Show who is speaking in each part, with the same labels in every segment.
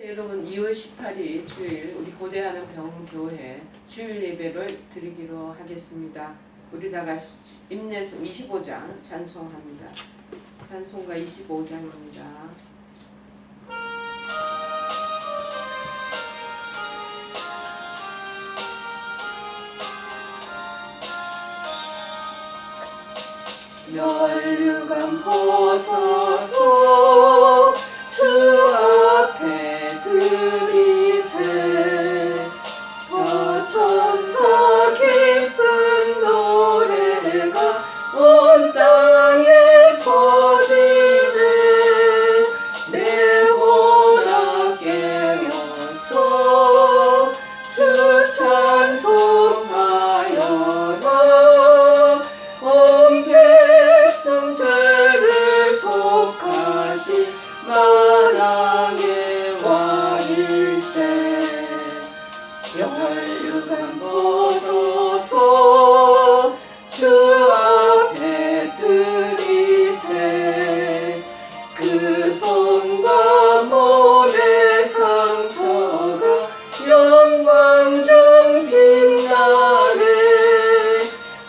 Speaker 1: 여러분 2월 18일 주일 우리 고대하는 병교회 주일 예배를 드리기로 하겠습니다. 우리 다 같이 임내송 25장 찬송합니다. 찬송가 25장입니다.
Speaker 2: 멸류관 벗어서 주 앞에 드리세 저 천사 기쁜 노래가 온 땅에 퍼지네 내 혼아 깨어서 주 찬송하여라 온 백성 죄를 속하신 만왕의 왕일세 멸류관 벗어서 주 앞에 드리세 그 손과 몸의 상처가 영광 중 빛나네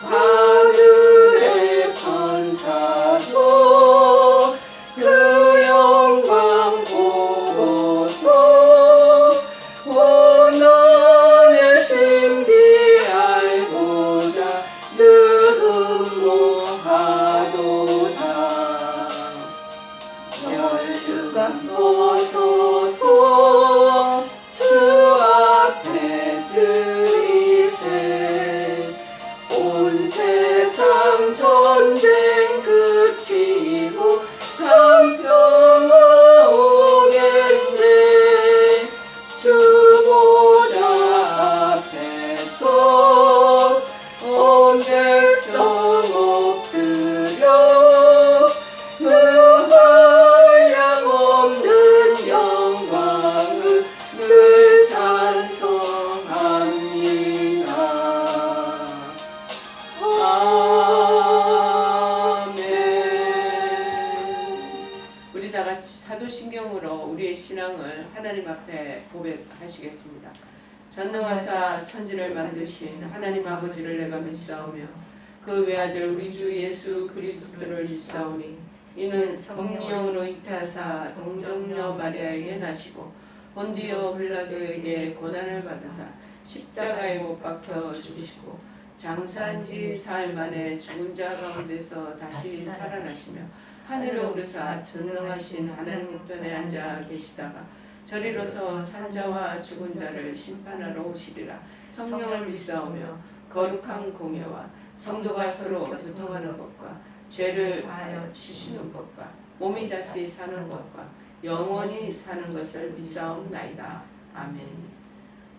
Speaker 2: 하늘의 천사도 그 영광 보고서 고난의 신비 알고자 늘 음모하도다 멸류관 벗어서 주 앞에 드리세 온 세상 전쟁 그치고 참 평화 오겠네 주 보좌 앞에서 온 백성 엎드려 그 한량없는 영광을 늘 찬송합니다. 아멘.
Speaker 1: 우리 다 같이 사도신경으로 우리의 신앙을 하나님 앞에 고백하시겠습니다. 전능하사 천지를 만드신 하나님 아버지를 내가 믿사오며 그 외아들 우리 주 예수 그리스도를 믿사오니 이는 성령으로 잉태하사 동정녀 마리아에게 나시고 본디오 빌라도에게 고난을 받으사 십자가에 못 박혀 죽으시고 장사한 지 사흘 만에 죽은 자 가운데서 다시 살아나시며 하늘에 오르사 전능하신 하나님 우편에 앉아 계시다가 저리로서 산자와 죽은 자를 심판하러 오시리라. 성령을 믿사오며 거룩한 공예와 성도가 서로 교통하는 것과 죄를 사하여 주시는 것과 몸이 다시 사는 것과 영원히 사는 것을 믿사옵나이다. 아멘.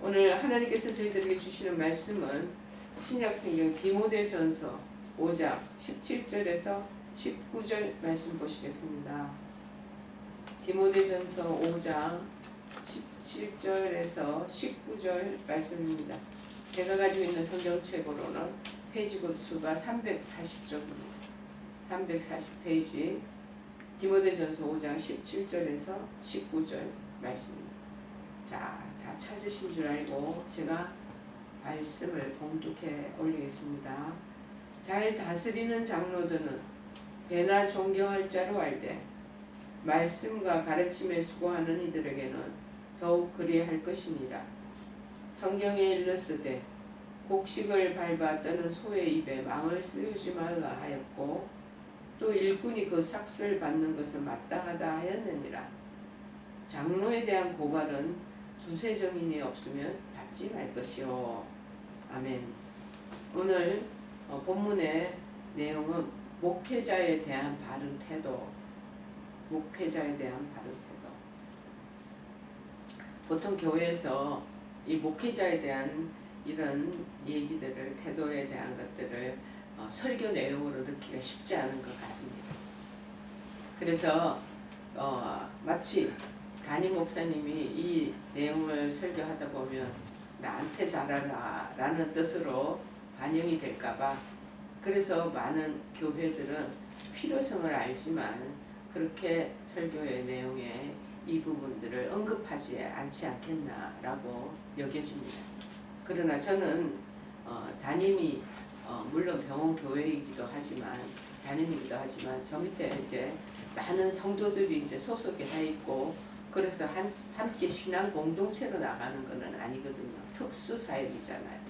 Speaker 1: 오늘 하나님께서 저희들에게 주시는 말씀은 신약성경 디모데전서 5장 17절에서 19절 말씀 보시겠습니다. 디모데전서 5장 17절에서 19절 말씀입니다. 제가 가지고 있는 성경책으로는 페이지 수가 340쪽입니다. 340페이지 디모데전서 5장 17절에서 19절 말씀입니다. 자, 다 찾으신 줄 알고 제가 말씀을 봉독해 올리겠습니다. 잘 다스리는 장로들은 배나 존경할 자로 알되 말씀과 가르침에 수고하는 이들에게는 더욱 그리할 것이니라. 성경에 일렀으되 곡식을 밟아 떠는 소의 입에 망을 씌우지 말라 하였고 또 일꾼이 그 삭슬 받는 것은 마땅하다 하였느니라. 장로에 대한 고발은 두세 정인이 없으면 받지 말 것이요. 아멘. 오늘 본문의 내용은 목회자에 대한 바른 태도, 목회자에 대한 바른 태도. 보통 교회에서 이 목회자에 대한 이런 얘기들을, 태도에 대한 것들을 설교 내용으로 넣기가 쉽지 않은 것 같습니다. 그래서 마치 담임 목사님이 이 내용을 설교하다 보면 나한테 잘하라 라는 뜻으로 반영이 될까봐, 그래서 많은 교회들은 필요성을 알지만 그렇게 설교의 내용에 이 부분들을 언급하지 않지 않겠나라고 여겨집니다. 그러나 저는 담임이 물론 병원 교회이기도 하지만 담임이기도 하지만 저 밑에 이제 많은 성도들이 이제 소속이 돼 있고 그래서 함께 신앙 공동체로 나가는 것은 아니거든요. 특수 사역이잖아요.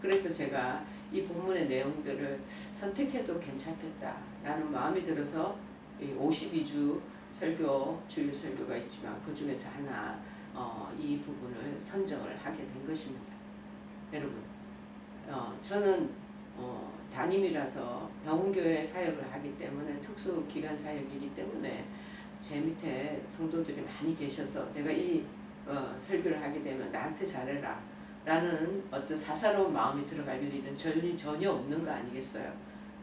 Speaker 1: 그래서 제가 이 본문의 내용들을 선택해도 괜찮겠다라는 마음이 들어서 52주 설교, 주일 설교가 있지만 그 중에서 하나 이 부분을 선정을 하게 된 것입니다. 여러분, 저는 담임이라서 병원교회 사역을 하기 때문에 특수기관 사역이기 때문에 제 밑에 성도들이 많이 계셔서 내가 이 설교를 하게 되면 나한테 잘해라 라는 어떤 사사로운 마음이 들어갈 일은 전혀 없는 거 아니겠어요.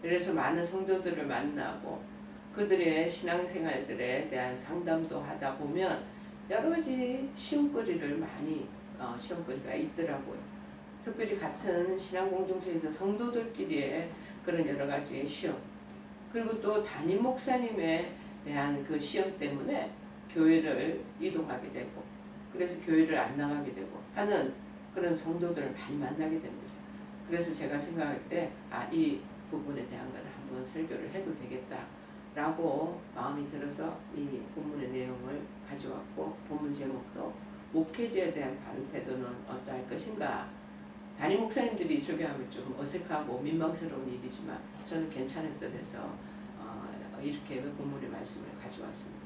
Speaker 1: 그래서 많은 성도들을 만나고 그들의 신앙생활들에 대한 상담도 하다 보면 여러 가지 시험거리를 많이 시험거리가 있더라고요. 특별히 같은 신앙 공동체에서 성도들끼리의 그런 여러 가지 시험, 그리고 또 담임 목사님에 대한 그 시험 때문에 교회를 이동하게 되고 그래서 교회를 안 나가게 되고 하는 그런 성도들을 많이 만나게 됩니다. 그래서 제가 생각할 때 이 부분에 대한 걸 한번 설교를 해도 되겠다라고 마음이 들어서 이 본문의 내용을 가져왔고 본문 제목도 목회자에 대한 바른 태도는 어떠할 것인가. 담임 목사님들이 설교하면 좀 어색하고 민망스러운 일이지만 저는 괜찮을 듯해서 이렇게 본문의 말씀을 가져왔습니다.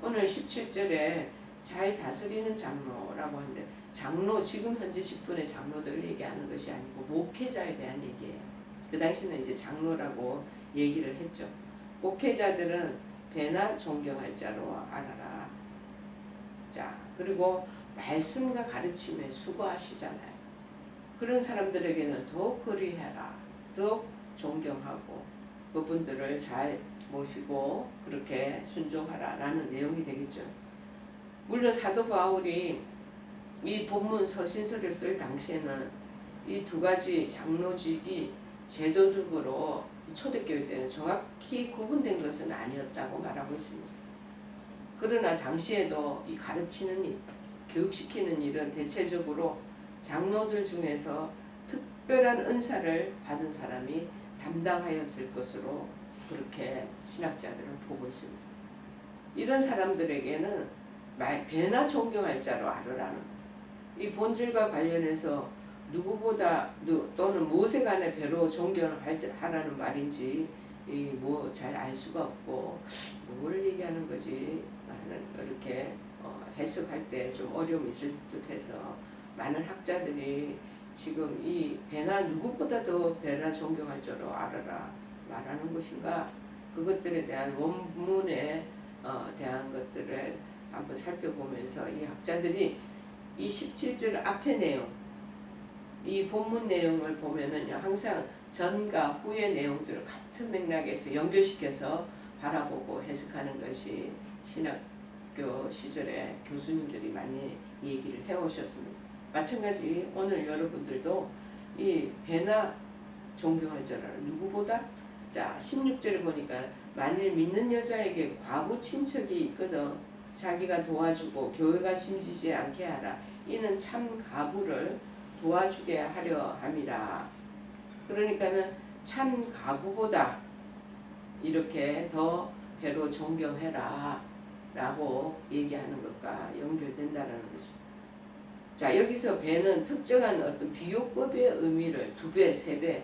Speaker 1: 오늘 17절에 잘 다스리는 장로라고 하는데 장로 지금 현재 10분의 장로들을 얘기하는 것이 아니고 목회자에 대한 얘기예요. 그 당시는 이제 장로라고 얘기를 했죠. 목회자들은 배나 존경할 자로 알아라. 자, 그리고 말씀과 가르침에 수고하시잖아요. 그런 사람들에게는 더욱 그리해라. 더욱 존경하고 그분들을 잘 모시고 그렇게 순종하라 라는 내용이 되겠죠. 물론 사도 바울이 이 본문 서신서를 쓸 당시에는 이 두 가지 장로직이 제도적으로 초대교회 때는 정확히 구분된 것은 아니었다고 말하고 있습니다. 그러나 당시에도 이 가르치는 일, 교육시키는 일은 대체적으로 장로들 중에서 특별한 은사를 받은 사람이 담당하였을 것으로 그렇게 신학자들은 보고 있습니다. 이런 사람들에게는 배나 존경할 자로 알으라는 이 본질과 관련해서 누구보다 또는 무엇에 관해 배로 존경하라는 말인지 뭐 잘 알 수가 없고 뭘 얘기하는 거지 하는 이렇게 해석할 때 좀 어려움이 있을 듯해서 많은 학자들이 지금 이 배나 누구보다도 배나 존경할 줄로 알아라 말하는 것인가 그것들에 대한 원문에 대한 것들을 한번 살펴보면서 이 학자들이 이 17절 앞의 내용 이 본문 내용을 보면은 항상 전과 후의 내용들을 같은 맥락에서 연결시켜서 바라보고 해석하는 것이 신학교 시절에 교수님들이 많이 얘기를 해오셨습니다. 마찬가지 오늘 여러분들도 이 배나 존경할 자를 누구보다 자 16절에 보니까 만일 믿는 여자에게 과부 친척이 있거든 자기가 도와주고 교회가 심지지 않게 하라. 이는 참 가부를 도와주게 하려 함이라. 그러니까는 참 가부보다 이렇게 더 배로 존경해라 라고 얘기하는 것과 연결된다는 거죠. 자 여기서 배는 특정한 어떤 비교급의 의미를 2배, 3배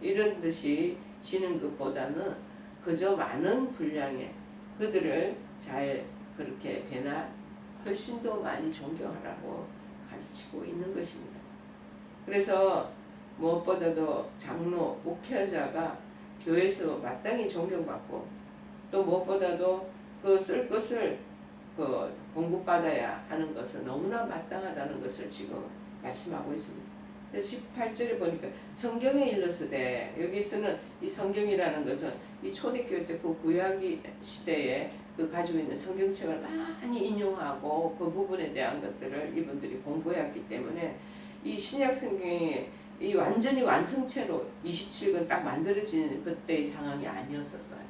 Speaker 1: 이런 듯이 지는 것보다는 그저 많은 분량의 그들을 잘 그렇게 배나 훨씬 더 많이 존경하라고 가르치고 있는 것입니다. 그래서 무엇보다도 장로, 목회자가 교회에서 마땅히 존경받고 또 무엇보다도 그 쓸 것을 그 공급받아야 하는 것은 너무나 마땅하다는 것을 지금 말씀하고 있습니다. 그래서 18절에 보니까 성경에 일렀으되 여기서는 이 성경이라는 것은 이 초대교회 때 그 구약 시대에 그 가지고 있는 성경책을 많이 인용하고 그 부분에 대한 것들을 이분들이 공부해왔기 때문에 이 신약 성경이 이 완전히 완성체로 27권 딱 만들어진 그때의 상황이 아니었었어요.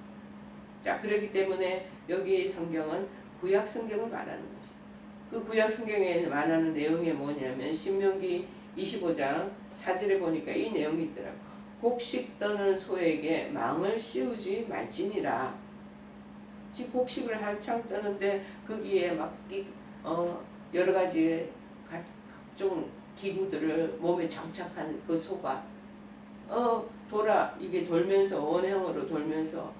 Speaker 1: 자 그렇기 때문에 여기 성경은 구약 성경을 말하는 것이. 그 구약 성경에 말하는 내용이 뭐냐면 신명기 25장 4절에 보니까 이 내용이 있더라고. 곡식 떠는 소에게 망을 씌우지 말지니라. 즉 곡식을 한창 떠는데 거기에 막 여러 가지 각종 기구들을 몸에 장착한 그 소가 이게 돌면서 원형으로 돌면서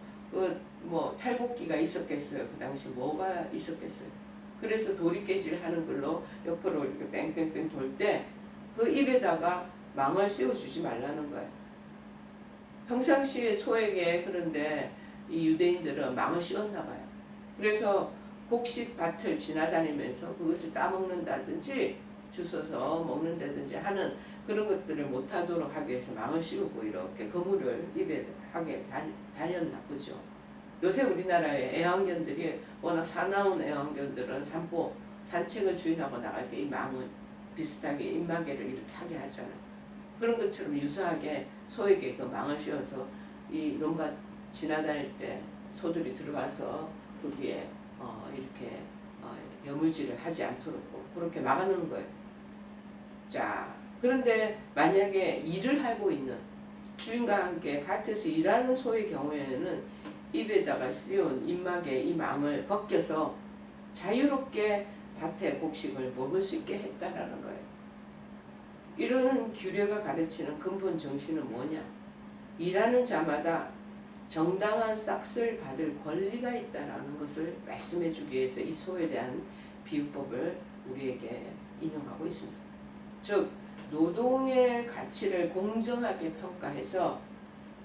Speaker 1: 뭐 탈곡기가 있었겠어요. 그 당시 뭐가 있었겠어요. 그래서 도리깨질 하는 걸로 옆으로 이렇게 뺑뺑뺑 돌 때 그 입에다가 망을 씌워주지 말라는 거예요. 평상시에 소에게 그런데 이 유대인들은 망을 씌웠나 봐요. 그래서 곡식 밭을 지나다니면서 그것을 따먹는다든지 주워서 먹는다든지 하는 그런 것들을 못하도록 하기 위해서 망을 씌우고 이렇게 그물을 입에 하게 다녔나 보죠. 요새 우리나라의 애완견들이 워낙 사나운 애완견들은 산책을 주인하고 나갈 때 이 망을 비슷하게 입마개를 이렇게 하게 하잖아요. 그런 것처럼 유사하게 소에게 그 망을 씌워서 이 논밭 지나다닐 때 소들이 들어가서 거기에 이렇게 여물질을 하지 않도록 그렇게 막아놓는 거예요. 자, 그런데 만약에 일을 하고 있는 주인과 함께 밭에서 일하는 소의 경우에는 입에다가 씌운 입막에 이 망을 벗겨서 자유롭게 밭의 곡식을 먹을 수 있게 했다라는 거예요. 이런 규례가 가르치는 근본 정신은 뭐냐? 일하는 자마다 정당한 싹쓸 받을 권리가 있다라는 것을 말씀해 주기 위해서 이 소에 대한 비유법을 우리에게 인용하고 있습니다. 즉 노동의 가치를 공정하게 평가해서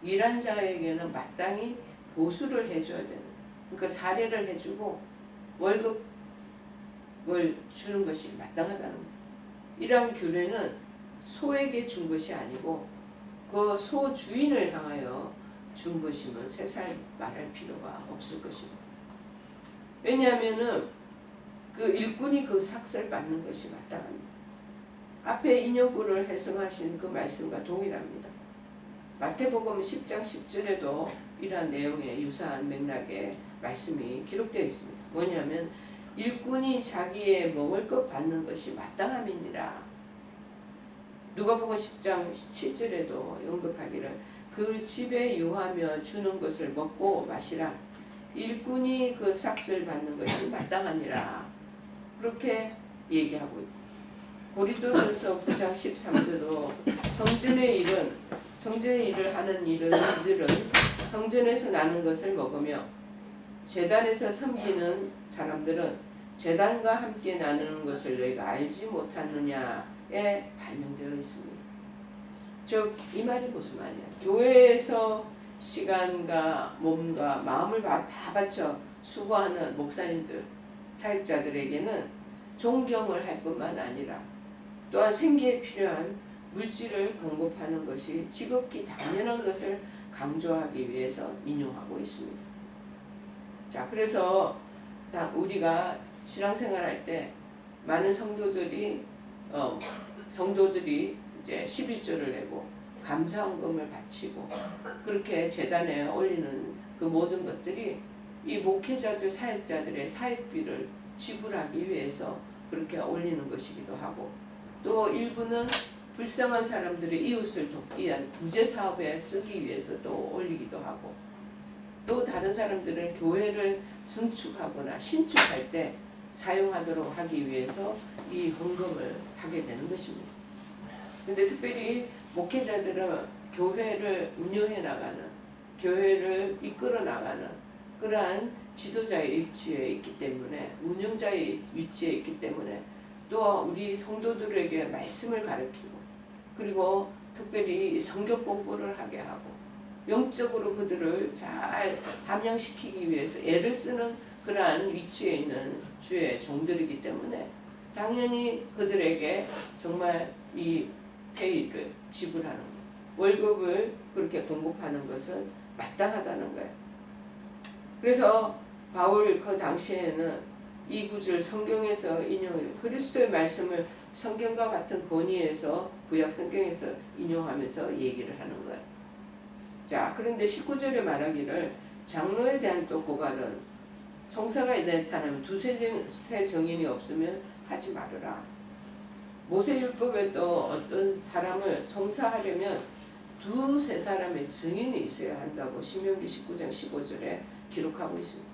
Speaker 1: 일한 자에게는 마땅히 보수를 해줘야 되는, 그러니까 사례를 해주고 월급을 주는 것이 마땅하다는 거예요. 이러한 규례는 소에게 준 것이 아니고 그 소 주인을 향하여 준 것이면 세살 말할 필요가 없을 것입니다. 왜냐하면은 그 일꾼이 그 삭슬 받는 것이 마땅합니다. 앞에 인용구를 해석하신 그 말씀과 동일합니다. 마태복음 10장 10절에도 이러한 내용의 유사한 맥락의 말씀이 기록되어 있습니다. 뭐냐면 일꾼이 자기의 먹을 것 받는 것이 마땅함이니라. 누가복음 10장 7절에도 언급하기를 그 집에 유하며 주는 것을 먹고 마시라. 일꾼이 그 삭슬 받는 것이 마땅하니라. 그렇게 얘기하고 있고 고린도전서 9장 13절도 성전의 일을 하는 이들은 성전에서 나는 것을 먹으며 제단에서 섬기는 사람들은 제단과 함께 나누는 것을 너희가 알지 못하느냐에 반영되어 있습니다. 즉 이 말이 무슨 말이야? 교회에서 시간과 몸과 마음을 다 바쳐 수고하는 목사님들, 사역자들에게는 존경을 할 뿐만 아니라 또한 생계에 필요한 물질을 공급하는 것이 지극히 당연한 것을 강조하기 위해서 인용하고 있습니다. 자, 그래서 우리가 신앙생활할 때 많은 성도들이 이제 11조를 내고 감사헌금을 바치고 그렇게 제단에 올리는 그 모든 것들이 이 목회자들, 사역자들의 사역비를 지불하기 위해서 그렇게 올리는 것이기도 하고, 또 일부는 불쌍한 사람들의 이웃을 돕기 위한 구제 사업에 쓰기 위해서 또 올리기도 하고, 또 다른 사람들은 교회를 증축하거나 신축할 때 사용하도록 하기 위해서 이 헌금을 하게 되는 것입니다. 근데 특별히 목회자들은 교회를 운영해 나가는, 교회를 이끌어 나가는 그러한 지도자의 위치에 있기 때문에, 운영자의 위치에 있기 때문에 또 우리 성도들에게 말씀을 가르치고, 그리고 특별히 성경 공부를 하게 하고 영적으로 그들을 잘 함양시키기 위해서 애를 쓰는 그러한 위치에 있는 주의 종들이기 때문에 당연히 그들에게 정말 이 페이를 지불하는 것, 월급을 그렇게 공급하는 것은 마땅하다는 거예요. 그래서 바울 그 당시에는 이 구절 성경에서 인용해 그리스도의 말씀을 성경과 같은 권위에서 구약 성경에서 인용하면서 얘기를 하는 거예요. 자, 그런데 19절에 말하기를 장로에 대한 또 고발은 송사가 나타나면 두세 증인이 없으면 하지 말으라. 모세율법에도 어떤 사람을 송사하려면 두세 사람의 증인이 있어야 한다고 신명기 19장 15절에 기록하고 있습니다.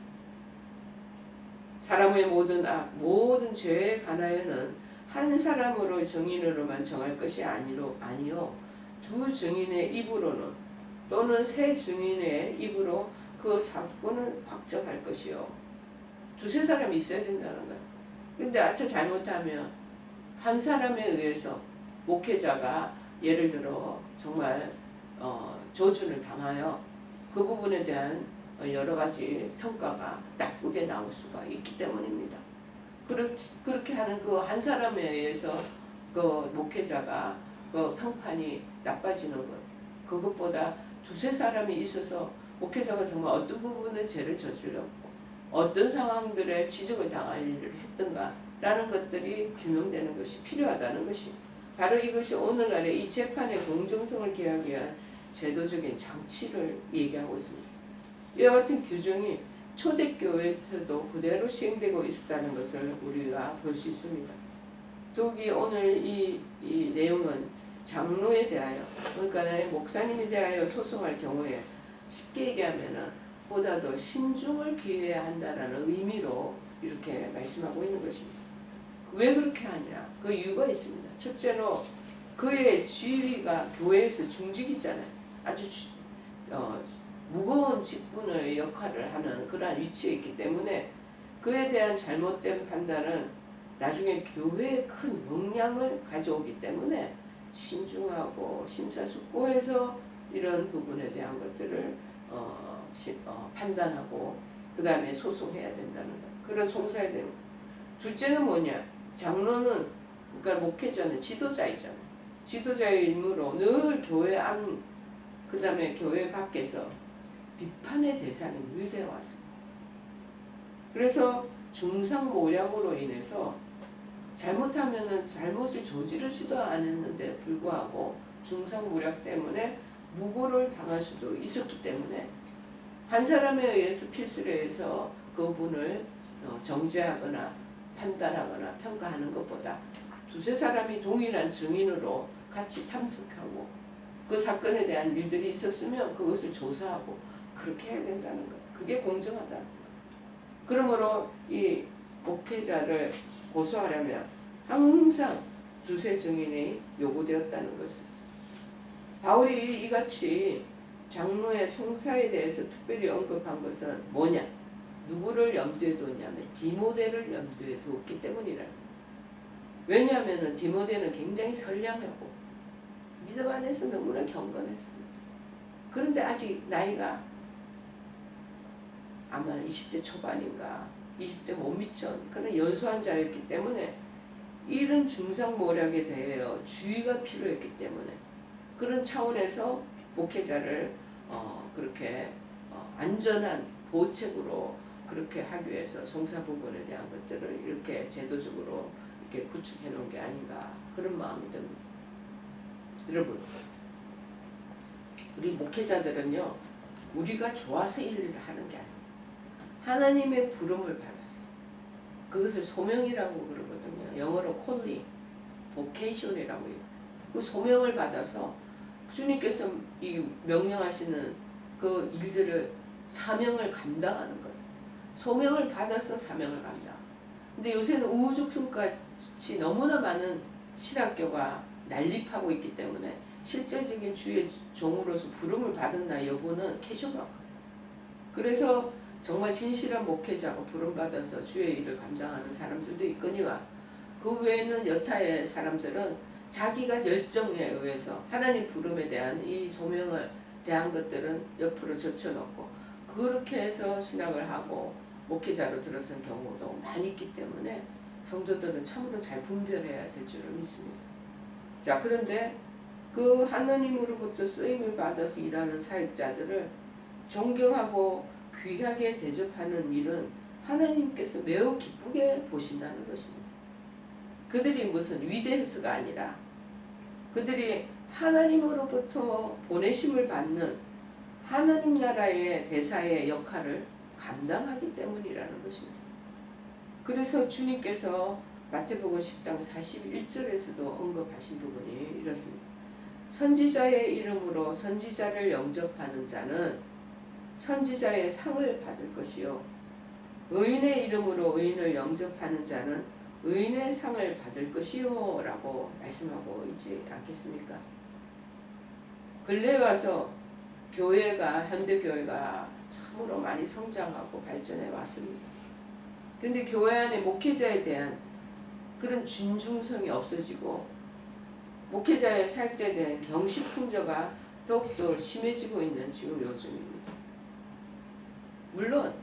Speaker 1: 사람의 모든 악, 모든 죄에 관하여는 한 사람으로 증인으로만 정할 것이 아니요 두 증인의 입으로는 또는 세 증인의 입으로 그 사건을 확정할 것이요. 두세 사람이 있어야 된다는 거야. 근데 아차 잘못하면 한 사람에 의해서 목회자가 예를 들어 정말 조준을 당하여 그 부분에 대한 여러 가지 평가가 나쁘게 나올 수가 있기 때문입니다. 그렇게 하는 그 한 사람에 의해서 그 목회자가 그 평판이 나빠지는 것, 그것보다 두세 사람이 있어서 목회자가 정말 어떤 부분에 죄를 저질렀고 어떤 상황들에 지적을 당할 일을 했던가 라는 것들이 규명되는 것이 필요하다는 것이, 바로 이것이 오늘날의 이 재판의 공정성을 기하기 위한 제도적인 장치를 얘기하고 있습니다. 이와 같은 규정이 초대교회에서도 그대로 시행되고 있었다는 것을 우리가 볼 수 있습니다. 더욱이 오늘 이 내용은 장로에 대하여, 그러니까 목사님에 대하여 소송할 경우에 쉽게 얘기하면 보다 더 신중을 기해야 한다는 의미로 이렇게 말씀하고 있는 것입니다. 왜 그렇게 하냐? 그 이유가 있습니다. 첫째로 그의 지위가 교회에서 중직이잖아요. 아주 무거운 직분의 역할을 하는 그러한 위치에 있기 때문에 그에 대한 잘못된 판단은 나중에 교회에 큰 영향을 가져오기 때문에 신중하고 심사숙고해서 이런 부분에 대한 것들을 판단하고 그 다음에 소송해야 된다는 것. 그런 송사해야 되는 것. 둘째는 뭐냐? 장로는, 그러니까 목회자는 지도자이잖아요. 지도자의 임무로 늘 교회 안, 그 다음에 교회 밖에서 비판의 대상이 늘 되어 왔습니다. 그래서 중상모략으로 인해서 잘못하면은 잘못을 저지르지도 않았는데 불구하고 중상모략 때문에 무고를 당할 수도 있었기 때문에 한 사람에 의해서 필수를 해서 그분을 정죄하거나 판단하거나 평가하는 것보다 두세 사람이 동일한 증인으로 같이 참석하고 그 사건에 대한 일들이 있었으면 그것을 조사하고 그렇게 해야 된다는 것. 그게 공정하다는 것. 그러므로 이 목회자를 고소하려면 항상 두세 증인이 요구되었다는 것을, 바울이 이같이 장로의 송사에 대해서 특별히 언급한 것은 뭐냐? 누구를 염두에 두었냐면 디모데를 염두에 두었기 때문이라. 왜냐하면 디모데는 굉장히 선량하고 믿음 안에서 너무나 경건했습니다. 그런데 아직 나이가 아마 20대 초반인가 20대 못 미천 그런 연소한 자였기 때문에 이런 중상모략에 대하여 주의가 필요했기 때문에 그런 차원에서 목회자를 그렇게 안전한 보책으로 그렇게 하기 위해서 송사 부분에 대한 것들을 이렇게 제도적으로 이렇게 구축해 놓은 게 아닌가 그런 마음이 듭니다. 여러분, 우리 목회자들은요, 우리가 좋아서 일을 하는 게 아니에요. 하나님의 부름을 받아서 그것을 소명이라고 그러거든요. 영어로 calling, vocation이라고 해요. 그 소명을 받아서 주님께서 이 명령하시는 그 일들을 사명을 감당하는 거예요. 소명을 받아서 사명을 감당. 근데 요새는 우후죽순같이 너무나 많은 신학교가 난립하고 있기 때문에 실제적인 주의 종으로서 부름을 받은 나 여부는 캐셔마크. 그래서 정말 진실한 목회자고 부름받아서 주의 일을 감당하는 사람들도 있거니와 그 외에는 여타의 사람들은 자기가 열정에 의해서 하나님 부름에 대한 이 소명을 대한 것들은 옆으로 젖혀놓고 그렇게 해서 신학을 하고 목회자로 들어선 경우도 많이 있기 때문에 성도들은 참으로 잘 분별해야 될 줄을 믿습니다. 자, 그런데 그 하나님으로부터 쓰임을 받아서 일하는 사역자들을 존경하고 귀하게 대접하는 일은 하나님께서 매우 기쁘게 보신다는 것입니다. 그들이 무슨 위대해서가 아니라 그들이 하나님으로부터 보내심을 받는 하나님 나라의 대사의 역할을 감당하기 때문이라는 것입니다. 그래서 주님께서 마태복음 10장 41절에서도 언급하신 부분이 이렇습니다. 선지자의 이름으로 선지자를 영접하는 자는 선지자의 상을 받을 것이요 의인의 이름으로 의인을 영접하는 자는 의인의 상을 받을 것이요 라고 말씀하고 있지 않겠습니까? 근래 와서 교회가 현대교회가 참으로 많이 성장하고 발전해 왔습니다. 그런데 교회 안에 목회자에 대한 그런 준중성이 없어지고 목회자의 사역자에 대한 경시풍조가 더욱더 심해지고 있는 지금 요즘입니다. 물론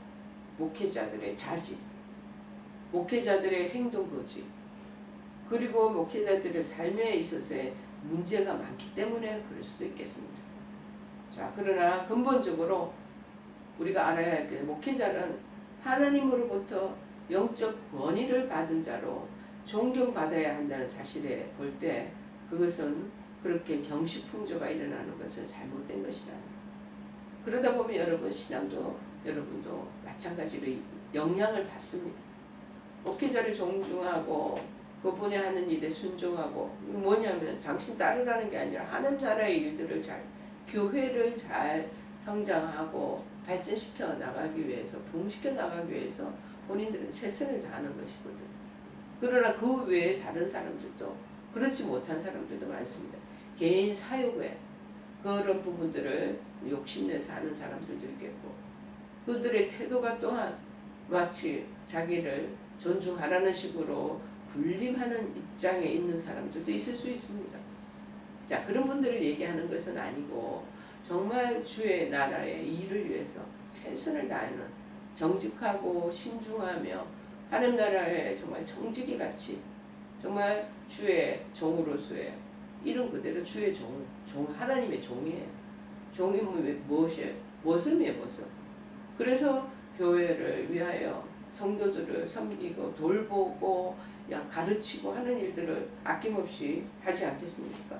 Speaker 1: 목회자들의 자질, 목회자들의 행동 거지, 그리고 목회자들의 삶에 있어서의 문제가 많기 때문에 그럴 수도 있겠습니다. 자, 그러나 근본적으로 우리가 알아야 할 게 목회자는 하나님으로부터 영적 권위를 받은 자로 존경받아야 한다는 사실에 볼 때 그것은 그렇게 경시풍조가 일어나는 것은 잘못된 것이다. 그러다 보면 여러분 신앙도 여러분도 마찬가지로 영향을 받습니다. 목회자를 존중하고 그분이 하는 일에 순종하고 뭐냐면 당신 따르라는 게 아니라 하는 나라의 일들을 잘 교회를 잘 성장하고 발전시켜 나가기 위해서 부흥시켜 나가기 위해서 본인들은 최선을 다하는 것이거든. 그러나 그 외에 다른 사람들도 그렇지 못한 사람들도 많습니다. 개인 사욕에 그런 부분들을 욕심내서 하는 사람들도 있겠고 그들의 태도가 또한 마치 자기를 존중하라는 식으로 군림하는 입장에 있는 사람들도 있을 수 있습니다. 자, 그런 분들을 얘기하는 것은 아니고 정말 주의 나라의 일을 위해서 최선을 다하는 정직하고 신중하며 하나님 나라에 정말 정직이 같이 정말 주의 종으로서의 이름 그대로 주의 종 하나님의 종이에요. 종이 무엇이에요? 무엇을 위해서? 그래서 교회를 위하여 성도들을 섬기고 돌보고 가르치고 하는 일들을 아낌없이 하지 않겠습니까?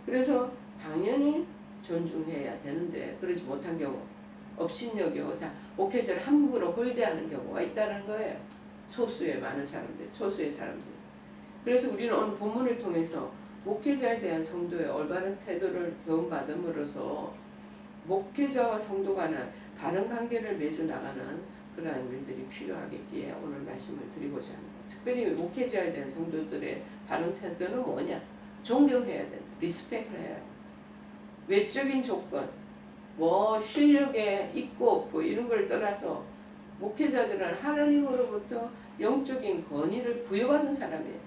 Speaker 1: 그래서 당연히 존중해야 되는데 그러지 못한 경우 업신여기고 다 목회자를 함부로 홀대하는 경우가 있다는 거예요. 소수의 많은 사람들, 소수의 사람들. 그래서 우리는 오늘 본문을 통해서 목회자에 대한 성도의 올바른 태도를 교훈받음으로써 목회자와 성도 간의 바른 관계를 맺어 나가는 그러한 일들이 필요하겠기에 오늘 말씀을 드리고자 합니다. 특별히 목회자에 대한 성도들의 바른 태도는 뭐냐? 존경해야 된다. 리스펙을 해야 된다. 외적인 조건, 뭐 실력에 있고 없고 이런 걸 떠나서 목회자들은 하나님으로부터 영적인 권위를 부여받은 사람이에요.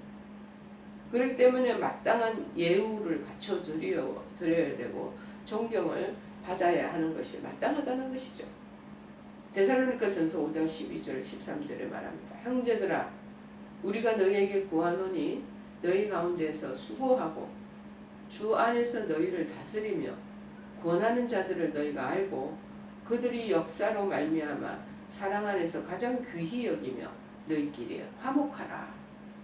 Speaker 1: 그렇기 때문에 마땅한 예우를 갖춰드려야 되고 존경을 받아야 하는 것이 마땅하다는 것이죠. 데살로니가전서 5장 12절 13절에 말합니다. 형제들아 우리가 너희에게 구하노니 너희 가운데에서 수고하고 주 안에서 너희를 다스리며 권하는 자들을 너희가 알고 그들이 역사로 말미암아 사랑 안에서 가장 귀히 여기며 너희끼리 화목하라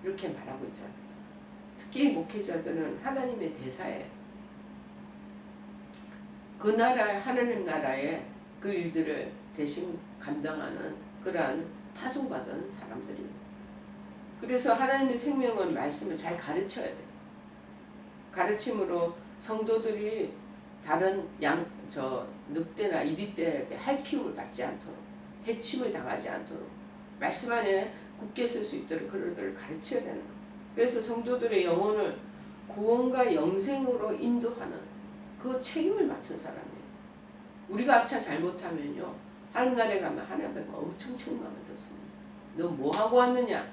Speaker 1: 이렇게 말하고 있잖아요. 특히 목회자들은 하나님의 대사예요. 그 나라 하나님 나라의 그 일들을 대신 감당하는 그러한 파송받은 사람들입니다. 그래서 하나님의 생명은 말씀을 잘 가르쳐야 돼요. 가르침으로 성도들이 다른 늑대나 이리떼에게 할키움을 받지 않도록 해침을 당하지 않도록 말씀 안에 굳게 쓸 수 있도록 그들을 가르쳐야 되는 거예요. 그래서 성도들의 영혼을 구원과 영생으로 인도하는 그 책임을 맡은 사람이에요. 우리가 합차 잘못하면요 하늘나라에 가면 하나님 앞에 엄청 책임감을 졌습니다. 너 뭐하고 왔느냐?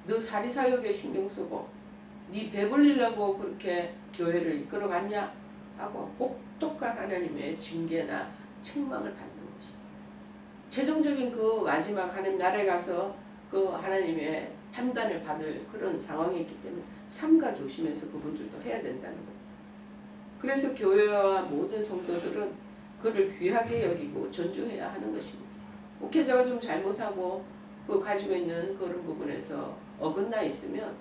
Speaker 1: 너 사리사욕에 신경 쓰고 네 배불리려고 그렇게 교회를 이끌어갔냐? 하고 혹독한 하나님의 징계나 책망을 받는 것입니다. 최종적인 그 마지막 하나님 나라에 가서 그 하나님의 판단을 받을 그런 상황이 있기 때문에 삼가 조심해서 그분들도 해야 된다는 거예요. 그래서 교회와 모든 성도들은 그를 귀하게 여기고 존중해야 하는 것입니다. 목회자가 좀 잘못하고 그 가지고 있는 그런 부분에서 어긋나 있으면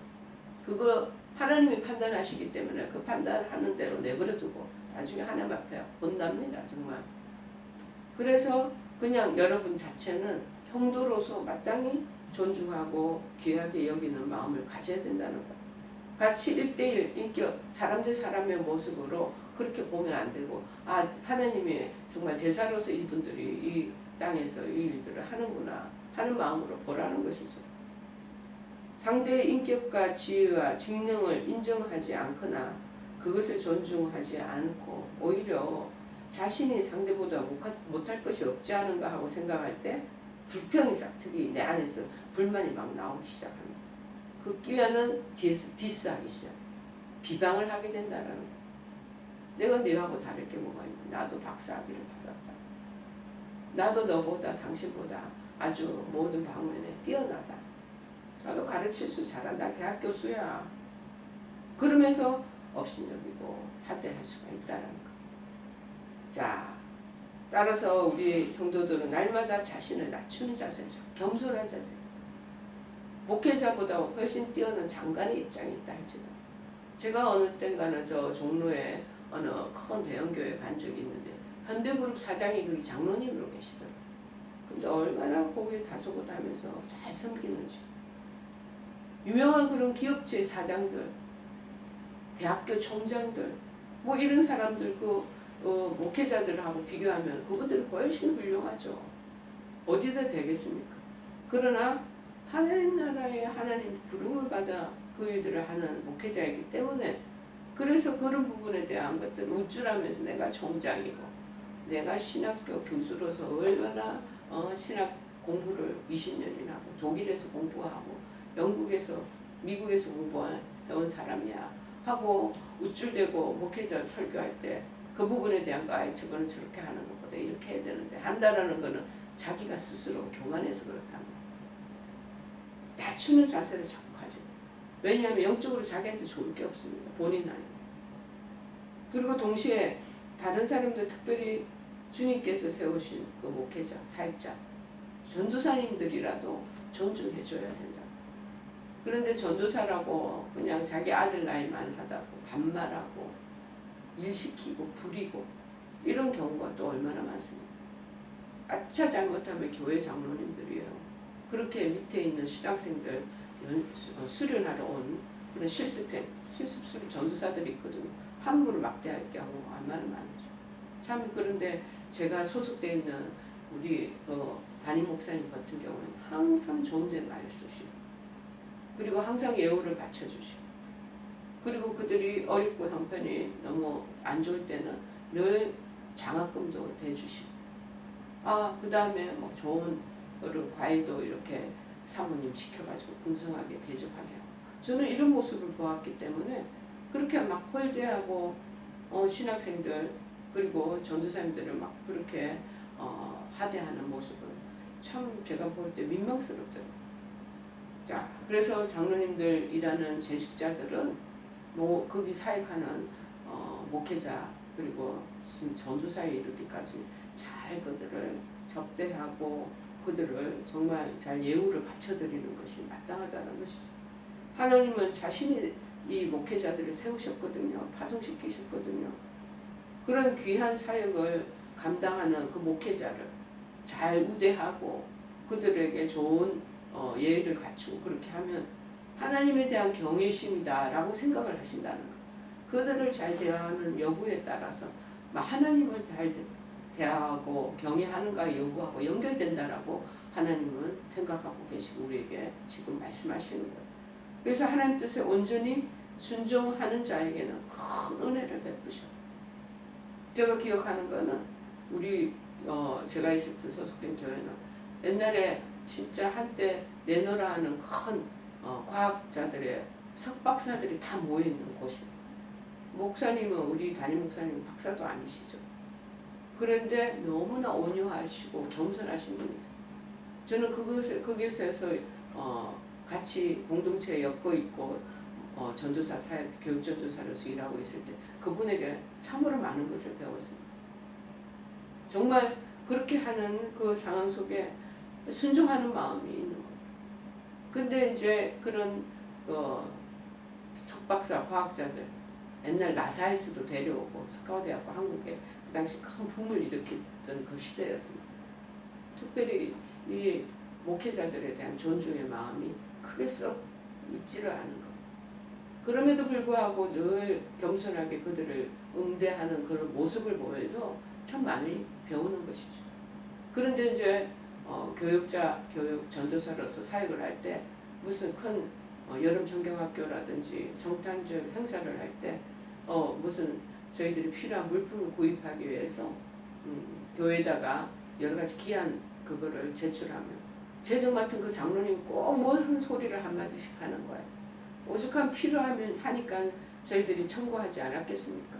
Speaker 1: 그거 하나님이 판단하시기 때문에 그 판단하는 대로 내버려두고 나중에 하나님 앞에 혼납니다. 정말. 그래서 그냥 여러분 자체는 성도로서 마땅히 존중하고 귀하게 여기는 마음을 가져야 된다는 거. 같이 1대1 인격 사람 대 사람의 모습으로 그렇게 보면 안 되고 하나님이 정말 대사로서 이분들이 이 땅에서 이 일들을 하는구나 하는 마음으로 보라는 것이죠. 상대의 인격과 지혜와 직능을 인정하지 않거나 그것을 존중하지 않고 오히려 자신이 상대보다 못할 것이 없지 않은가 하고 생각할 때 불평이 싹트기 내 안에서 불만이 막 나오기 시작합니다. 그 끼와는 디스하기 시작. 비방을 하게 된다는 거. 내가 너하고 다를 게 뭐가 있나. 나도 박사학위를 받았다. 나도 너보다 당신보다 아주 모든 방면에 뛰어나다. 나도 가르칠 수 잘한다. 대학 교수야. 그러면서 업신여기고 하대할 수가 있다는 거. 자, 따라서 우리 성도들은 날마다 자신을 낮추는 자세죠. 겸손한 자세. 목회자보다 훨씬 뛰어난 장관의 입장이 있다 할지라도. 제가 어느 때인가는 저 종로에 어느 큰 대형교회 간 적이 있는데 현대그룹 사장이 거기 장로님으로 계시더라고요. 근데 얼마나 거기에 다소곳하면서 잘 섬기는지. 유명한 그런 기업체 사장들, 대학교 총장들, 뭐 이런 사람들 목회자들하고 비교하면 그분들은 훨씬 훌륭하죠. 어디다 되겠습니까? 그러나 하나님 나라에 하나님 부름을 받아 그 일들을 하는 목회자이기 때문에 그래서 그런 부분에 대한 것들을 우쭐하면서 내가 총장이고 내가 신학교 교수로서 얼마나 신학 공부를 20년이나 하고 독일에서 공부하고 영국에서 미국에서 공부해온 사람이야 하고 우쭐대고 목회자 설교할 때 그 부분에 대한 거 저거는 저렇게 하는 것보다 이렇게 해야 되는데 한다라는 거는 자기가 스스로 교만해서 그렇다는 거예요. 낮추는 자세를 자꾸 가지고. 왜냐하면 영적으로 자기한테 좋을 게 없습니다. 본인 아니고. 그리고 동시에 다른 사람들 특별히 주님께서 세우신 그 목회자, 사역자, 전도사님들이라도 존중해줘야 된다. 그런데 전도사라고 그냥 자기 아들 나이만 하다고 반말하고 일시키고 부리고 이런 경우가 또 얼마나 많습니까? 아차 잘못하면 교회 장로님들이에요. 그렇게 밑에 있는 신학생들 수련하러 온 그런 실습 수련 전도사들이 있거든요. 함부로 막대할 경우가 얼마나 많죠. 참 그런데 제가 소속되어 있는 우리 담임 목사님 같은 경우는 항상 좋은 데 말 쓰시고 그리고 항상 예우를 갖춰주시고 그리고 그들이 어렵고 형편이 너무 안 좋을 때는 늘 장학금도 대주시고 그 다음에 뭐 좋은 과일도 이렇게 사모님 지켜가지고 풍성하게 대접하게 하고 저는 이런 모습을 보았기 때문에 그렇게 막 홀대하고 신학생들 그리고 전도사님들을 막 그렇게 하대하는 모습은 참 제가 볼 때 민망스럽더라고요. 자, 그래서 장로님들 일하는 재직자들은 뭐 거기 사역하는 목회자 그리고 전도사에 이르기까지 잘 그들을 접대하고 그들을 정말 잘 예우를 갖춰드리는 것이 마땅하다는 것이죠. 하나님은 자신이 이 목회자들을 세우셨거든요. 파송시키셨거든요. 그런 귀한 사역을 감당하는 그 목회자를 잘 우대하고 그들에게 좋은 예의를 갖추고 그렇게 하면 하나님에 대한 경외심이다 라고 생각을 하신다는 것. 그들을 잘 대하는 여부에 따라서 하나님을 잘 대하고 경외하는가 여부하고 연결된다라고 하나님은 생각하고 계시고 우리에게 지금 말씀하시는 거예요. 그래서 하나님 뜻에 온전히 순종하는 자에게는 큰 은혜를 베푸셔. 제가 기억하는 거는 우리 제가 있을 때 소속된 교회는 옛날에 진짜 한때 내노라 하는 큰 과학자들의 석박사들이 다 모여있는 곳이 목사님은 우리 담임 목사님은 박사도 아니시죠. 그런데 너무나 온유하시고 겸손하신 분이세요. 저는 거기에서 같이 공동체에 엮어 있고 전도사 사역 교육 전도사로서 일하고 있을 때 그분에게 참으로 많은 것을 배웠습니다. 정말 그렇게 하는 그 상황 속에 순종하는 마음이 있는 거예요. 근데 이제 그런 석박사 과학자들 옛날 나사에서도 데려오고 스카우트하고 한국에 그 당시 큰 붐을 일으켰던 그 시대였습니다. 특별히 이 목회자들에 대한 존중의 마음이 크게 썩 있지를 않은 것. 그럼에도 불구하고 늘 겸손하게 그들을 응대하는 그런 모습을 보면서 참 많이 배우는 것이죠. 그런데 이제 교육 전도사로서 사역을 할 때 무슨 큰 여름 성경학교라든지 성탄절 행사를 할 때 무슨 저희들이 필요한 물품을 구입하기 위해서 교회에다가 여러 가지 귀한 그거를 제출하면 재정 맡은 그 장로님 꼭 무슨 소리를 한마디씩 하는 거예요. 오죽하면 필요하면 하니까 저희들이 청구하지 않았겠습니까?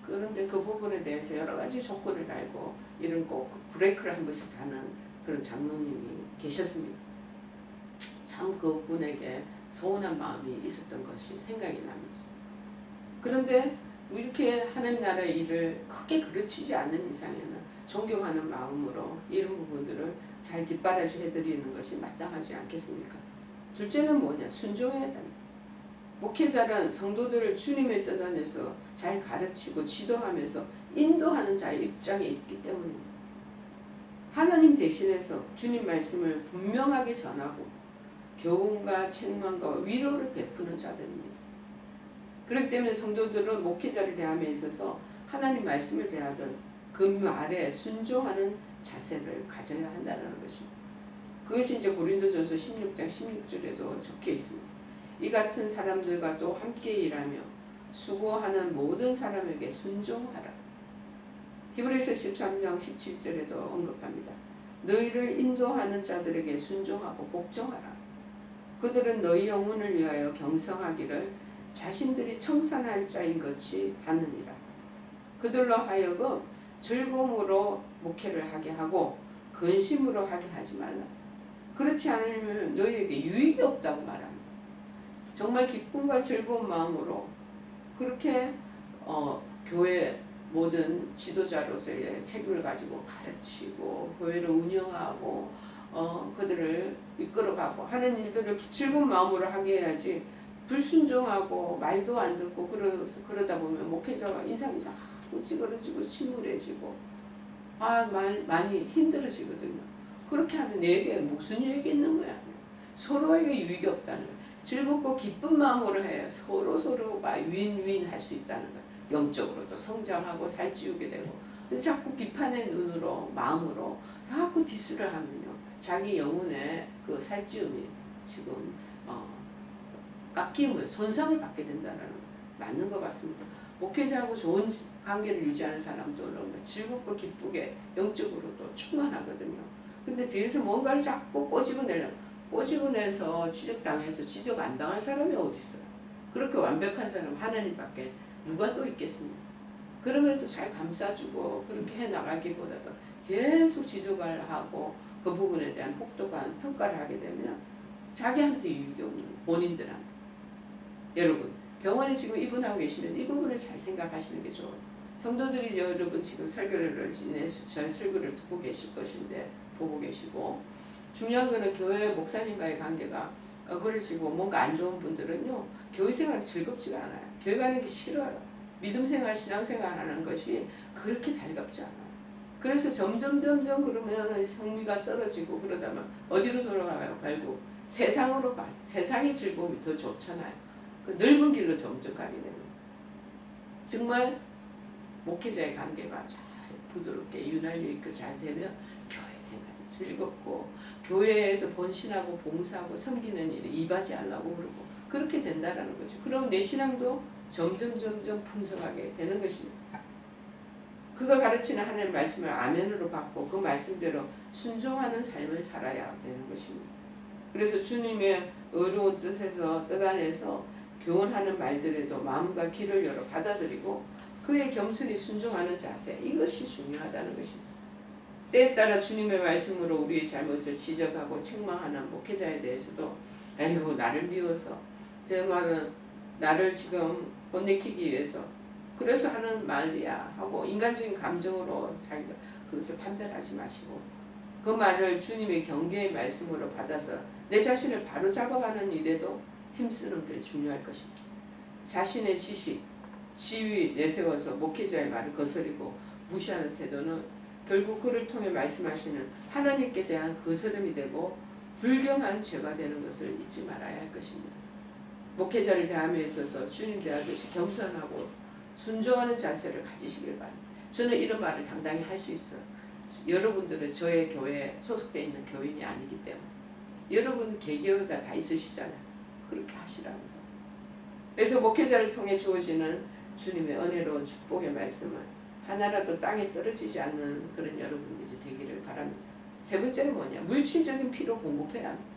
Speaker 1: 그런데 그 부분에 대해서 여러 가지 조건을 달고 이런 꼭 브레이크를 한 번씩 하는 그런 장로님이 계셨습니다. 참 그분에게 서운한 마음이 있었던 것이 생각이 납니다. 그런데 이렇게 하나님 나라의 일을 크게 그르치지 않는 이상에는 존경하는 마음으로 이런 부분들을 잘 뒷바라지 해드리는 것이 마땅하지 않겠습니까? 둘째는 뭐냐? 순종해야 됩니다. 목회자는 성도들을 주님의 뜻 안에서 잘 가르치고 지도하면서 인도하는 자의 입장에 있기 때문입니다. 하나님 대신해서 주님 말씀을 분명하게 전하고 교훈과 책망과 위로를 베푸는 자들입니다. 그렇기 때문에 성도들은 목회자를 대함에 있어서 하나님 말씀을 대하던 그 말에 순종하는 자세를 가져야 한다는 것입니다. 그것이 이제 고린도전서 16장 16절에도 적혀 있습니다. 이 같은 사람들과 또 함께 일하며 수고하는 모든 사람에게 순종하라. 히브리서 13장 17절에도 언급합니다. 너희를 인도하는 자들에게 순종하고 복종하라. 그들은 너희 영혼을 위하여 경성하기를 자신들이 청산할 자인 것이 하느니라. 그들로 하여금 즐거움으로 목회를 하게 하고 근심으로 하게 하지 말라. 그렇지 않으면 너희에게 유익이 없다고 말합니다. 정말 기쁨과 즐거운 마음으로 그렇게 교회 모든 지도자로서의 책임을 가지고 가르치고 교회를 운영하고 그들을 이끌어가고 하는 일들을 즐거운 마음으로 하게 해야지 불순종하고 말도 안 듣고 그러다 보면 목회자가 인상이 자꾸 찌그러지고 침울해지고 많이 힘들어지거든요. 그렇게 하면 내게 무슨 유익이 있는 거야? 서로에게 유익이 없다는 거야. 즐겁고 기쁜 마음으로 해야 서로가 윈윈 할 수 있다는 거야. 영적으로도 성장하고 살찌우게 되고. 근데 자꾸 비판의 눈으로 마음으로 자꾸 디스를 하면요. 자기 영혼의 그 살찌움이 지금 깎임을 손상을 받게 된다는 거 맞는 것 같습니다. 목회자하고 좋은 관계를 유지하는 사람들은 즐겁고 기쁘게 영적으로도 충만하거든요. 근데 뒤에서 뭔가를 자꾸 꼬집어내서 지적당해서 지적 안 당할 사람이 어디 있어요? 그렇게 완벽한 사람 하나님밖에 누가 또 있겠습니까? 그러면서 잘 감싸주고 그렇게 해나가기보다도 계속 지적을 하고 그 부분에 대한 혹독한 평가를 하게 되면 자기한테 유익이 없는 본인들한테. 여러분 병원에 지금 입원하고 계시면서 이 부분을 잘 생각하시는 게 좋아요. 성도들이 여러분 지금 설교를 전 설교를 듣고 계실 것인데 보고 계시고 중요한 거는 교회 목사님과의 관계가 그러시고 뭔가 안 좋은 분들은요 교회 생활이 즐겁지가 않아요. 교회 가는 게 싫어요. 믿음 생활, 신앙 생활 하는 것이 그렇게 달갑지 않아요. 그래서 점점 그러면 성미가 떨어지고 그러다가 어디로 돌아가요? 결국 세상으로 가죠. 세상의 즐거움이 더 좋잖아요. 그 넓은 길로 점점 가게 됩니다. 정말 목회자의 관계가 잘 부드럽게 윤활유 있고 잘 되면 교회 생활이 즐겁고 교회에서 본신하고 봉사하고 섬기는 일에 임하지 않으려고 그러고 그렇게 된다라는 거죠. 그럼 내 신앙도 점점 풍성하게 되는 것입니다. 그가 가르치는 하나님의 말씀을 아멘으로 받고 그 말씀대로 순종하는 삶을 살아야 되는 것입니다. 그래서 주님의 의로운 뜻 안에서 교훈하는 말들에도 마음과 귀를 열어 받아들이고 그의 겸손히 순종하는 자세, 이것이 중요하다는 것입니다. 때에 따라 주님의 말씀으로 우리의 잘못을 지적하고 책망하는 목회자에 대해서도 아이고 나를 미워서 그 말은 나를 지금 혼내키기 위해서 그래서 하는 말이야 하고 인간적인 감정으로 자기가 그것을 판별하지 마시고 그 말을 주님의 경계의 말씀으로 받아서 내 자신을 바로 잡아가는 일에도 힘쓰는 게 중요할 것입니다. 자신의 지식, 지위 내세워서 목회자의 말을 거스리고 무시하는 태도는 결국 그를 통해 말씀하시는 하나님께 대한 거스름이 되고 불경한 죄가 되는 것을 잊지 말아야 할 것입니다. 목회자를 대함에 있어서 주님 대하듯이 겸손하고 순종하는 자세를 가지시길 바랍니다. 저는 이런 말을 당당히 할 수 있어요. 여러분들은 저의 교회에 소속되어 있는 교인이 아니기 때문에 여러분 개교회가 다 있으시잖아요. 그렇게 하시라고요. 그래서 목회자를 통해 주어지는 주님의 은혜로운 축복의 말씀을 하나라도 땅에 떨어지지 않는 그런 여러분들이 되기를 바랍니다. 세 번째는 뭐냐? 물질적인 필요 공급해야 합니다.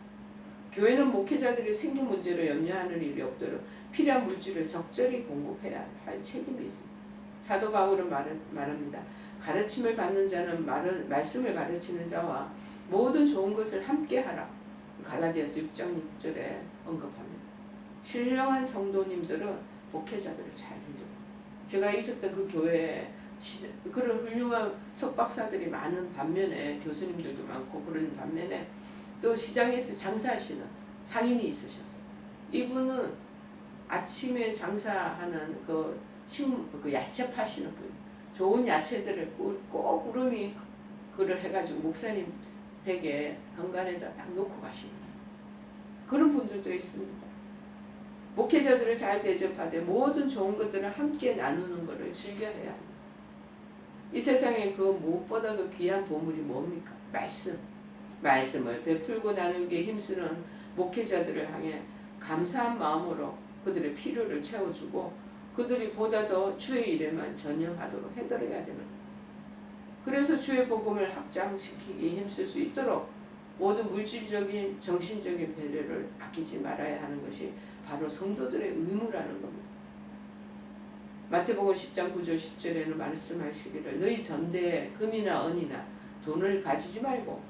Speaker 1: 교회는 목회자들이 생계 문제로 염려하는 일이 없도록 필요한 물질을 적절히 공급해야 할 책임이 있습니다. 사도 바울은 말합니다. 가르침을 받는 자는 말씀을 가르치는 자와 모든 좋은 것을 함께 하라. 갈라디아서 6장 6절에 언급합니다. 신령한 성도님들은 목회자들을 잘 되죠. 제가 있었던 그 교회에 그런 훌륭한 석박사들이 많은 반면에 교수님들도 많고 그런 반면에 또 시장에서 장사하시는 상인이 있으셨어요. 이분은 아침에 장사하는 그 야채 파시는 분, 좋은 야채들을 꼭 구름이 그걸 해가지고 목사님 댁에 현관에다 딱 놓고 가시는 그런 분들도 있습니다. 목회자들을 잘 대접하되 모든 좋은 것들을 함께 나누는 것을 즐겨야 합니다. 이 세상에 그 무엇보다도 귀한 보물이 뭡니까? 말씀을 베풀고 나누기에 힘쓰는 목회자들을 향해 감사한 마음으로 그들의 필요를 채워주고 그들이 보다 더 주의 일에만 전념하도록 해드려야 되는 거예요. 그래서 주의 복음을 확장시키기에 힘쓸 수 있도록 모든 물질적인 정신적인 배려를 아끼지 말아야 하는 것이 바로 성도들의 의무라는 겁니다. 마태복음 10장 9절 10절에는 말씀하시기를 너희 전대에 금이나 은이나 돈을 가지지 말고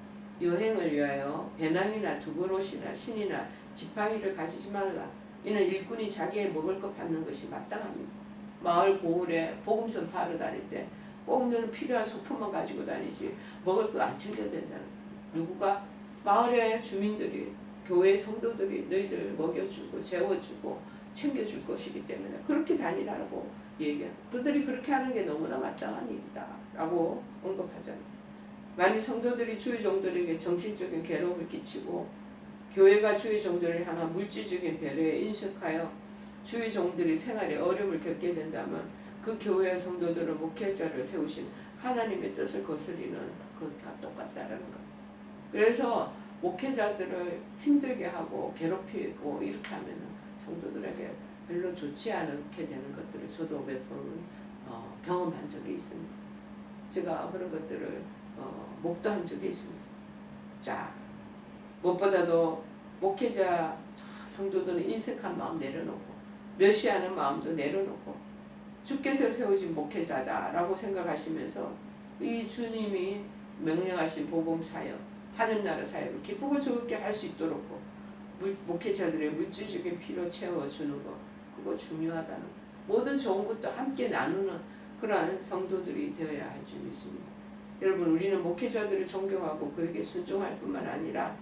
Speaker 1: 여행을 위하여 배낭이나 두꺼옷이나 신이나 지팡이를 가지지 말라. 이는 일꾼이 자기의 먹을 것 받는 것이 마땅합니다. 마을 고을에 복음 전파하러 다닐 때 꼭 너는 필요한 소품만 가지고 다니지 먹을 거 안 챙겨야 된다는 거예요. 누구가? 마을의 주민들이 교회 성도들이 너희들 먹여주고 재워주고 챙겨줄 것이기 때문에 그렇게 다니라고 얘기해요. 그들이 그렇게 하는 게 너무나 마땅한 일이다 라고 언급하잖아요. 만일 성도들이 주의 종들에게 정신적인 괴로움을 끼치고 교회가 주의 종들을 향한 물질적인 배려에 인색하여 주의 종들이 생활에 어려움을 겪게 된다면 그 교회의 성도들은 목회자를 세우신 하나님의 뜻을 거스리는 것과 똑같다라는 것. 그래서 목회자들을 힘들게 하고 괴롭히고 이렇게 하면 성도들에게 별로 좋지 않게 되는 것들을 저도 몇 번 경험한 적이 있습니다. 제가 그런 것들을 목도한 적이 있습니다. 자, 무엇보다도 목회자 성도들은 인색한 마음 내려놓고 멸시하는 마음도 내려놓고 주께서 세우신 목회자다라고 생각하시면서 이 주님이 명령하신 복음 사역, 하늘나라 사역을 기쁘고 즐겁게 할 수 있도록 목회자들의 물질적인 필요 채워주는 것, 그거 중요하다는 것. 모든 좋은 것도 함께 나누는 그러한 성도들이 되어야 할 줄 믿습니다. 여러분, 우리는 목회자들을 존경하고 그에게 순종할 뿐만 아니라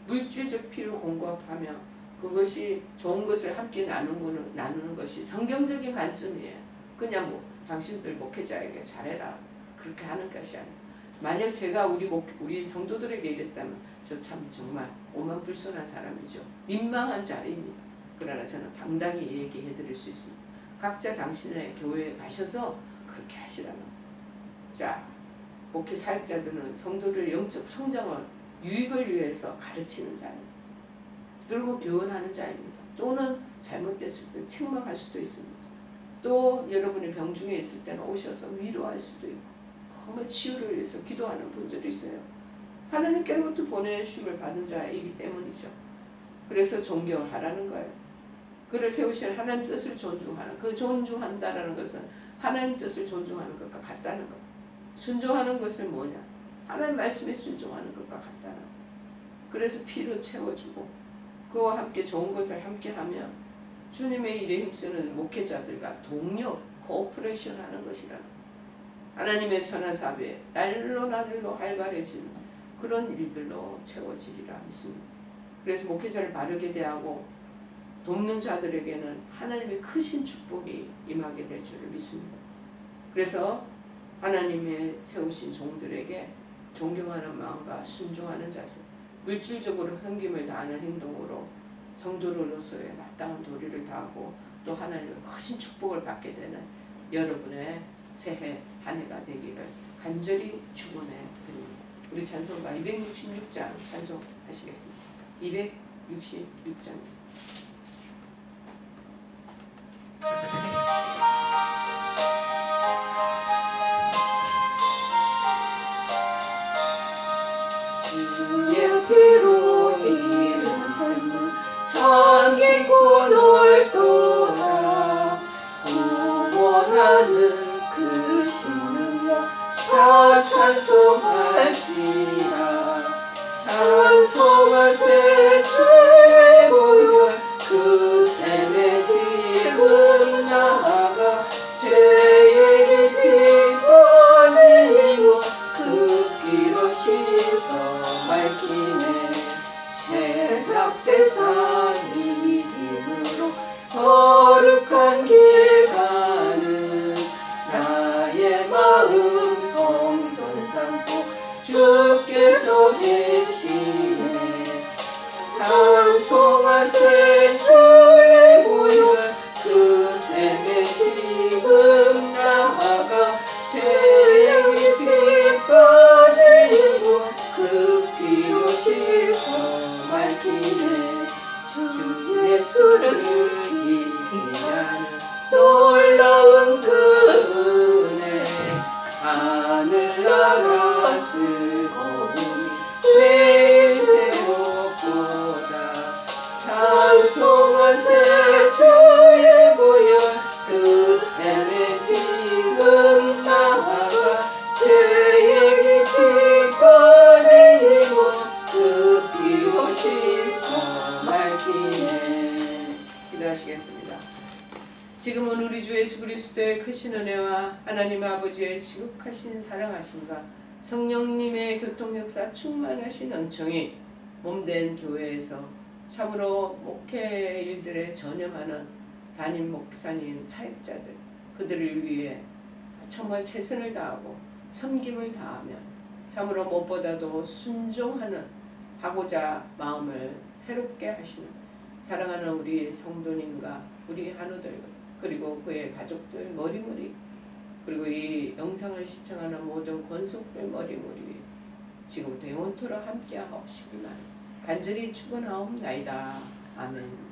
Speaker 1: 물질적 필요 공급하며 그것이 좋은 것을 함께 나누는 것이 성경적인 관점이에요. 그냥 당신들 목회자에게 잘해라 그렇게 하는 것이 아니에요. 만약 제가 우리 성도들에게 이랬다면 저 참 정말 오만불손한 사람이죠. 민망한 자리입니다. 그러나 저는 당당히 얘기해 드릴 수 있습니다. 각자 당신의 교회에 가셔서 그렇게 하시라는 거예요. 자, 목회 사역자들은 성도들의 영적 성장을 유익을 위해서 가르치는 자입니다. 그리고 교훈하는 자입니다. 또는 잘못됐을 때 책망할 수도 있습니다. 또 여러분이 병중에 있을 때는 오셔서 위로할 수도 있고 정말 치유를 위해서 기도하는 분들이 있어요. 하나님께로부터 보내심을 받은 자이기 때문이죠. 그래서 존경하라는 거예요. 그를 세우신 하나님 뜻을 존중하는, 그 존중한다라는 것은 하나님 뜻을 존중하는 것과 같다는 것. 순종하는 것은 뭐냐? 하나님 말씀에 순종하는 것과 같다는 것. 그래서 피로 채워주고 그와 함께 좋은 것을 함께하며 주님의 일에 힘쓰는 목회자들과 동력, 코오퍼레이션 하는 것이라는 하나님의 선한 사업에 날로 활발해지는 그런 일들로 채워지리라 믿습니다. 그래서 목회자를 바르게 대하고 돕는 자들에게는 하나님의 크신 축복이 임하게 될 줄을 믿습니다. 그래서 하나님의 세우신 종들에게 존경하는 마음과 순종하는 자세, 물질적으로 섬김을 다하는 행동으로 성도로서의 마땅한 도리를 다하고 또 하나님의 크신 축복을 받게 되는 여러분의 새해 한 해가 되기를 간절히 축원해 드립니다. 우리 찬송가 266장 찬송하시겠습니다. 266장.
Speaker 2: 주의 피로 이룬 삶은 참 깊고 넓도다. 구원하는 그 신능력 다 찬송할지라. 찬송하세 주의 보혈 그 샘에 지금 나아가 죄의 깊이 빠지고 그 피로 씻어 밝히네. 죄악 세상 이김으로 거룩한 길 가는 나의 마음 성전 삼고 주께서 계시네. 찬송하세 주의 보혈 그 샘에 지금 나아가 죄의 깊이 빠지고 그 피로 씻어 밝히네. 주 예수를 깊이 아는 놀라운 그 은혜 하늘나라 즐거움이 매일 새롭도다. 찬송하세 주의 보혈 그 샘에 지금 나아가 죄의 깊이 빠지고 그 피로 씻어 밝히네.
Speaker 1: 기도하시겠습니다. 지금은 우리 주 예수 그리스도의 크신 은혜와 하나님 아버지의 지극하신 사랑하심과 성령님의 교통역사 충만하신 은총이 몸된 교회에서 참으로 목회 일들에 전념하는 담임 목사님, 사역자들 그들을 위해 정말 최선을 다하고 섬김을 다하며 참으로 무엇보다도 순종하는 하고자 마음을 새롭게 하시는 사랑하는 우리 성도님과 우리 한우들 그리고 그의 가족들 머리머리 그리고 이 영상을 시청하는 모든 권속들 머리머리 지금부터 영원토록 함께하옵시기만 간절히 축원하옵나이다. 아멘.